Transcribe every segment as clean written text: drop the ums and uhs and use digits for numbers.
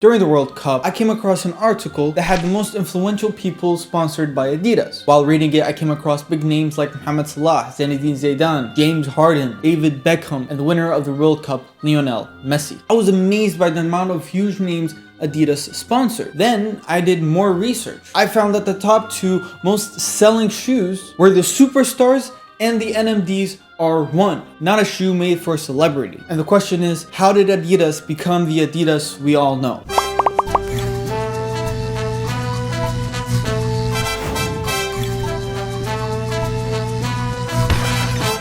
During the World Cup, I came across an article that had the most influential people sponsored by Adidas. While reading it, I came across big names like Mohamed Salah, Zinedine Zidane, James Harden, David Beckham, and the winner of the World Cup, Lionel Messi. I was amazed by the amount of huge names Adidas sponsored. Then I did more research. I found that the top two most selling shoes were the Superstars and the NMDs R1, not a shoe made for a celebrity. And the question is, how did Adidas become the Adidas we all know?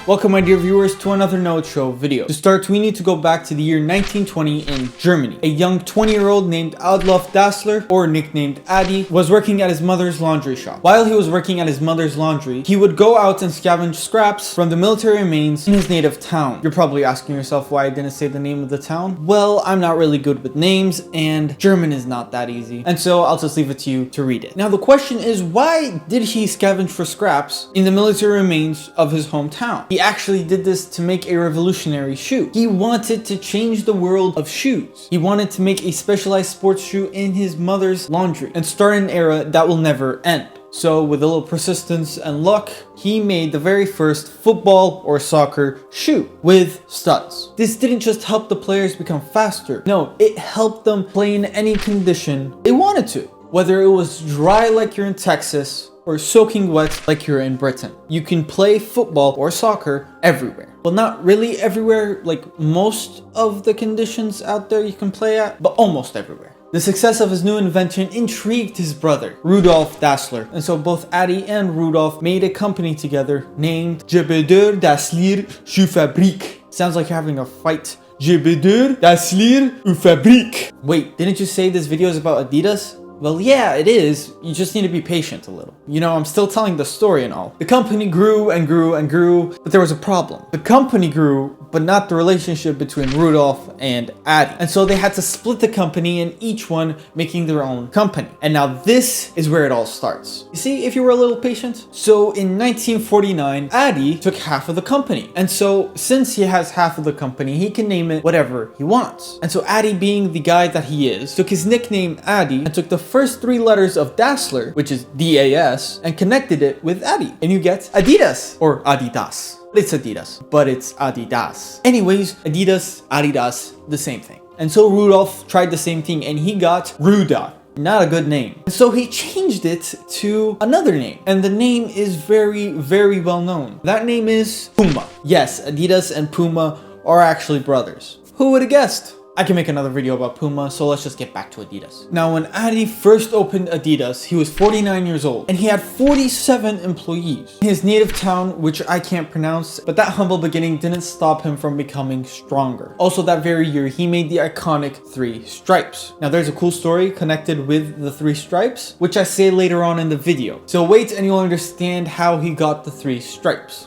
Welcome my dear viewers to another Know It Show video. To start, we need to go back to the year 1920 in Germany. A young 20-year-old named Adolf Dassler, or nicknamed Adi, was working at his mother's laundry shop. While he was working at his mother's laundry, he would go out and scavenge scraps from the military remains in his native town. You're probably asking yourself why I didn't say the name of the town. Well, I'm not really good with names, and German is not that easy. And so I'll just leave it to you to read it. Now the question is, why did he scavenge for scraps in the military remains of his hometown? He actually did this to make a revolutionary shoe. He wanted to change the world of shoes. He wanted to make a specialized sports shoe in his mother's laundry and start an era that will never end. So with a little persistence and luck, he made the very first football or soccer shoe with studs. This didn't just help the players become faster. No, it helped them play in any condition they wanted to. Whether it was dry like you're in Texas or soaking wet like you're in Britain. You can play football or soccer everywhere. Well, not really everywhere, like most of the conditions out there you can play at, but almost everywhere. The success of his new invention intrigued his brother, Rudolf Dassler, and so both Adi and Rudolf made a company together named Gebeder Dassler Schuhfabrik. Sounds like you're having a fight. Gebeder Dassler Schuhfabrik. Wait, didn't you say this video is about Adidas? Well, yeah, it is. You just need to be patient a little. You know, I'm still telling the story and all. The company grew and grew and grew, but there was a problem. The company grew, but not the relationship between Rudolf and Adi. And so they had to split the company and each one making their own company. And now this is where it all starts. You see, if you were a little patient? So in 1949, Adi took half of the company. And so since he has half of the company, he can name it whatever he wants. And so Adi, being the guy that he is, took his nickname Adi and took the first three letters of Dassler, which is D-A-S, and connected it with Adi. And you get Adidas, or Adidas. It's Adidas, but it's Adidas. Anyways, Adidas, Adidas, the same thing. And so Rudolf tried the same thing and he got Ruda. Not a good name. And so he changed it to another name. And the name is very, very well known. That name is Puma. Yes, Adidas and Puma are actually brothers. Who would have guessed? I can make another video about Puma, so let's just get back to Adidas. Now, when Adi first opened Adidas, he was 49 years old, and he had 47 employees. In his native town, which I can't pronounce, but that humble beginning didn't stop him from becoming stronger. Also, that very year, he made the iconic 3 stripes. Now, there's a cool story connected with the 3 stripes, which I say later on in the video. So wait and you'll understand how he got the 3 stripes.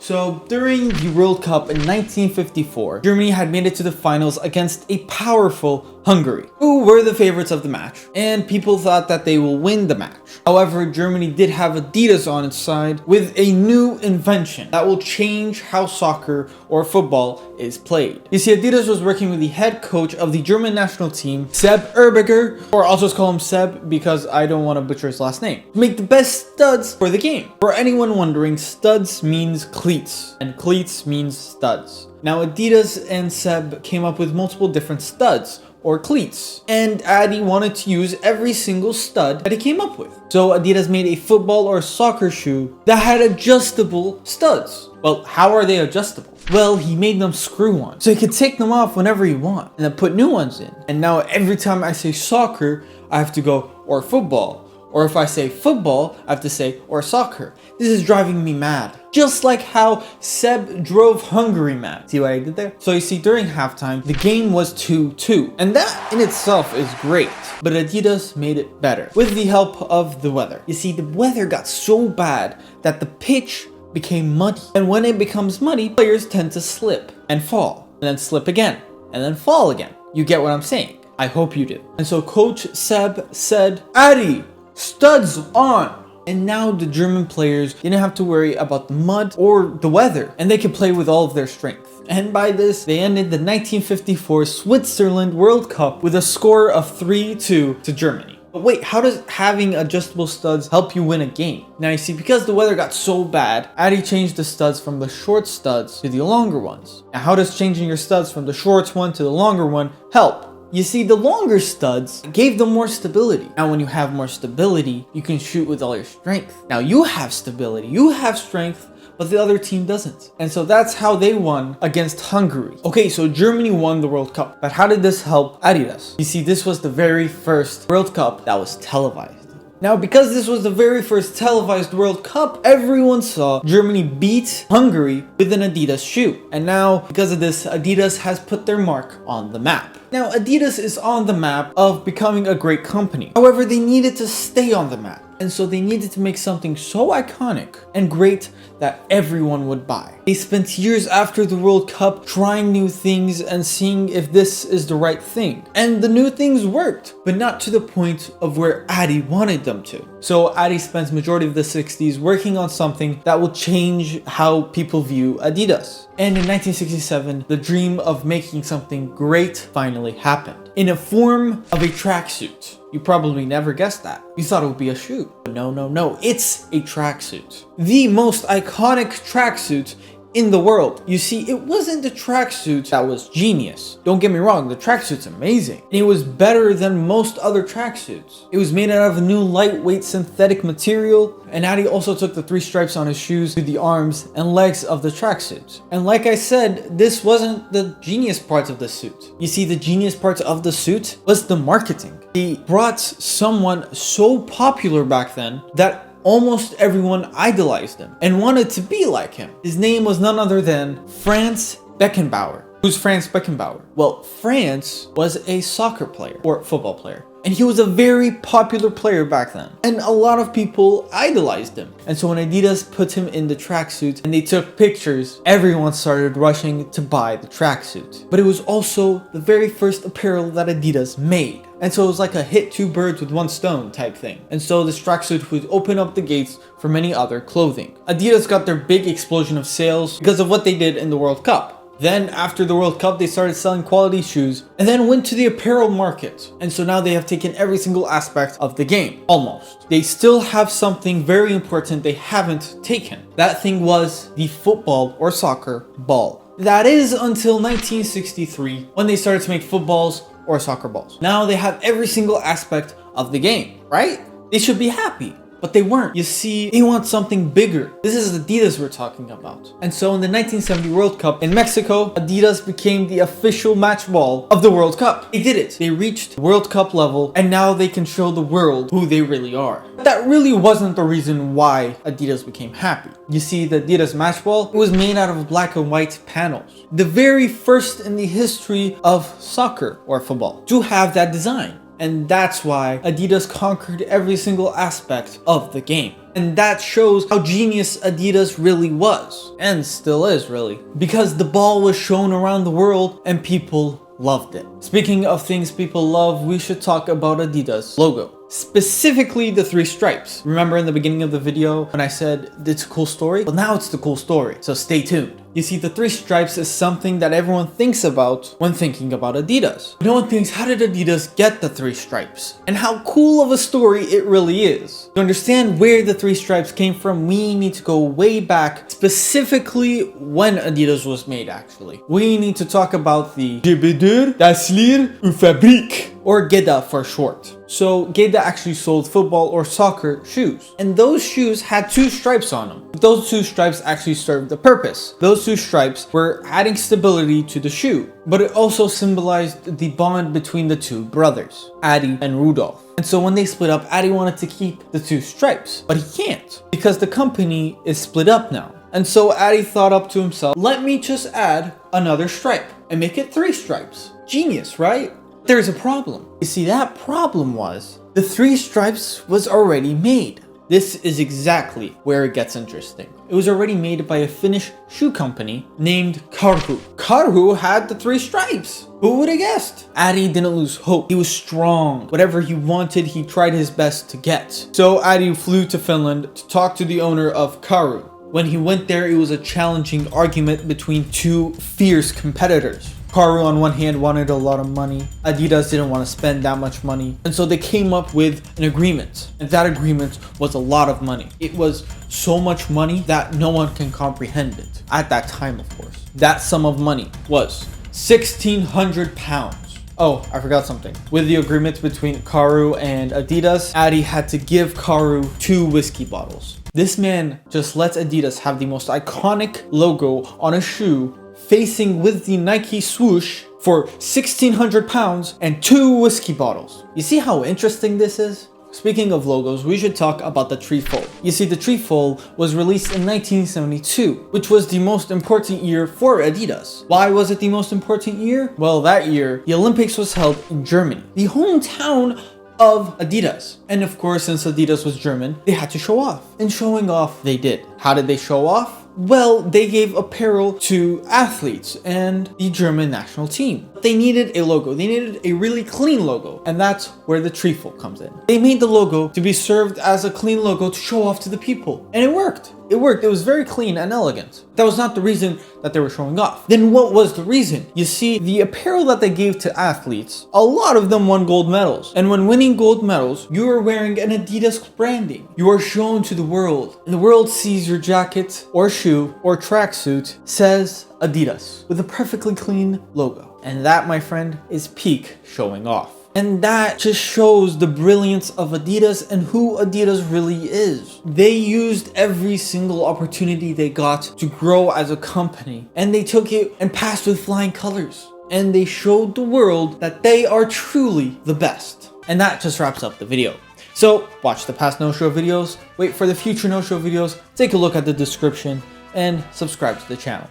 So, during the World Cup in 1954, Germany had made it to the finals against a powerful Hungary, who were the favorites of the match, and people thought that they will win the match. However, Germany did have Adidas on its side with a new invention that will change how soccer or football is played. You see, Adidas was working with the head coach of the German national team, Seb Erbiger, or I'll just call him Seb because I don't want to butcher his last name, to make the best studs for the game. For anyone wondering, studs means cleats, and cleats means studs. Now, Adidas and Seb came up with multiple different studs, or cleats, and Adi wanted to use every single stud that he came up with. So Adidas made a football or soccer shoe that had adjustable studs. Well, how are they adjustable? Well, he made them screw on, so he could take them off whenever he wants, and then put new ones in. And now every time I say soccer, I have to go, or football. Or if I say football, I have to say, or soccer. This is driving me mad. Just like how Seb drove Hungary mad. See what I did there? So you see, during halftime, the game was 2-2. And that in itself is great. But Adidas made it better with the help of the weather. You see, the weather got so bad that the pitch became muddy. And when it becomes muddy, players tend to slip and fall. And then slip again. And then fall again. You get what I'm saying? I hope you do. And so Coach Seb said, Adi, studs on! And now the German players didn't have to worry about the mud or the weather, and they could play with all of their strength. And by this, they ended the 1954 Switzerland World Cup with a score of 3-2 to Germany. But wait, how does having adjustable studs help you win a game? Now you see, because the weather got so bad, Adi changed the studs from the short studs to the longer ones. Now how does changing your studs from the short one to the longer one help? You see, the longer studs gave them more stability. Now when you have more stability, you can shoot with all your strength. Now you have stability, you have strength, but the other team doesn't. And so that's how they won against Hungary. Okay, so Germany won the World Cup, but how did this help Adidas? You see, this was the very first World Cup that was televised. Now, because this was the very first televised World Cup, everyone saw Germany beat Hungary with an Adidas shoe. And now, because of this, Adidas has put their mark on the map. Now, Adidas is on the map of becoming a great company. However, they needed to stay on the map. And so they needed to make something so iconic and great that everyone would buy. They spent years after the World Cup trying new things and seeing if this is the right thing. And the new things worked, but not to the point of where Adi wanted them to. So Adi spends majority of the 60s working on something that will change how people view Adidas. And in 1967, the dream of making something great finally happened. In a form of a tracksuit. You probably never guessed that. You thought it would be a shoe. But no, it's a tracksuit. The most iconic tracksuit in the world. You see, it wasn't the tracksuit that was genius. Don't get me wrong, the tracksuit's amazing. And it was better than most other tracksuits. It was made out of a new lightweight synthetic material, and Adi also took the 3 stripes on his shoes to the arms and legs of the tracksuit. And like I said, this wasn't the genius parts of the suit. You see, the genius parts of the suit was the marketing. He brought someone so popular back then that almost everyone idolized him and wanted to be like him. His name was none other than Franz Beckenbauer. Who's Franz Beckenbauer? Well, Franz was a soccer player or football player. And he was a very popular player back then. And a lot of people idolized him. And so when Adidas put him in the tracksuit and they took pictures, everyone started rushing to buy the tracksuit. But it was also the very first apparel that Adidas made. And so it was like a hit 2 birds with 1 stone type thing. And so this tracksuit would open up the gates for many other clothing. Adidas got their big explosion of sales because of what they did in the World Cup. Then after the World Cup, they started selling quality shoes and then went to the apparel market. And so now they have taken every single aspect of the game, almost. They still have something very important they haven't taken. That thing was the football or soccer ball. That is until 1963 when they started to make footballs or soccer balls. Now they have every single aspect of the game, right? They should be happy. But they weren't. You see, they want something bigger. This is Adidas we're talking about. And so in the 1970 World Cup in Mexico, Adidas became the official match ball of the World Cup. They did it. They reached World Cup level, and now they can show the world who they really are. But that really wasn't the reason why Adidas became happy. You see, the Adidas match ball was made out of black and white panels. The very first in the history of soccer or football to have that design. And that's why Adidas conquered every single aspect of the game. And that shows how genius Adidas really was. And still is, really. Because the ball was shown around the world and people loved it. Speaking of things people love, we should talk about Adidas logo. Specifically the 3 stripes. Remember in the beginning of the video when I said it's a cool story? Well, now it's the cool story, so stay tuned. You see, the 3 stripes is something that everyone thinks about when thinking about Adidas. No one thinks, how did Adidas get the 3 stripes? And how cool of a story it really is. To understand where the 3 stripes came from, we need to go way back, specifically when Adidas was made actually. We need to talk about the Gebeder, Daslir, Fabrik, or Geda for short. So Geda actually sold football or soccer shoes. And those shoes had 2 stripes on them. But those 2 stripes actually served a purpose. Those 2 stripes were adding stability to the shoe. But it also symbolized the bond between the 2 brothers, Adi and Rudolf. And so when they split up, Adi wanted to keep the 2 stripes. But he can't, because the company is split up now. And so Adi thought up to himself, let me just add another stripe and make it 3 stripes. Genius, right? There's a problem. You see, that problem was the 3 stripes was already made. This is exactly where it gets interesting. It was already made by a Finnish shoe company named Karhu. Karhu had the 3 stripes. Who would have guessed? Adi didn't lose hope. He was strong. Whatever he wanted, he tried his best to get. So Adi flew to Finland to talk to the owner of Karhu. When he went there, it was a challenging argument between two fierce competitors. Karu on one hand wanted a lot of money. Adidas didn't want to spend that much money. And so they came up with an agreement. And that agreement was a lot of money. It was so much money that no one can comprehend it. At that time, of course. That sum of money was 1,600 pounds. Oh, I forgot something. With the agreement between Karu and Adidas, Adi had to give Karu 2 whiskey bottles. This man just lets Adidas have the most iconic logo on a shoe facing with the Nike swoosh for 1,600 pounds and 2 whiskey bottles. You see how interesting this is? Speaking of logos, we should talk about the trefoil. You see, the trefoil was released in 1972, which was the most important year for Adidas. Why was it the most important year? Well, that year, the Olympics was held in Germany, the hometown of Adidas. And of course, since Adidas was German, they had to show off. And showing off, they did. How did they show off? Well, they gave apparel to athletes and the German national team. They needed a logo. They needed a really clean logo. And that's where the trefoil comes in. They made the logo to be served as a clean logo to show off to the people. And it worked. It worked. It was very clean and elegant. That was not the reason that they were showing off. Then what was the reason? You see, the apparel that they gave to athletes, a lot of them won gold medals. And when winning gold medals, you are wearing an Adidas branding. You are shown to the world. And the world sees your jacket or shoe or tracksuit says Adidas with a perfectly clean logo. And that, my friend, is peak showing off. And that just shows the brilliance of Adidas and who Adidas really is. They used every single opportunity they got to grow as a company, and they took it and passed with flying colors. And they showed the world that they are truly the best. And that just wraps up the video. So watch the past no-show videos, wait for the future no-show videos, take a look at the description, and subscribe to the channel.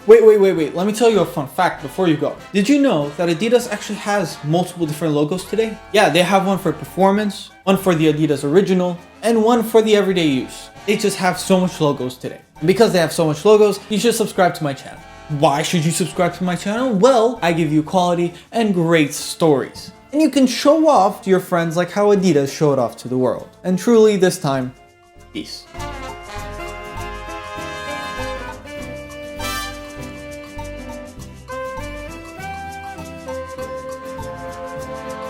Wait, let me tell you a fun fact before you go. Did you know that Adidas actually has multiple different logos today? Yeah, they have one for performance, one for the Adidas Original, and one for the everyday use. They just have so much logos today. And because they have so much logos, you should subscribe to my channel. Why should you subscribe to my channel? Well, I give you quality and great stories. And you can show off to your friends like how Adidas showed off to the world. And truly, this time, peace.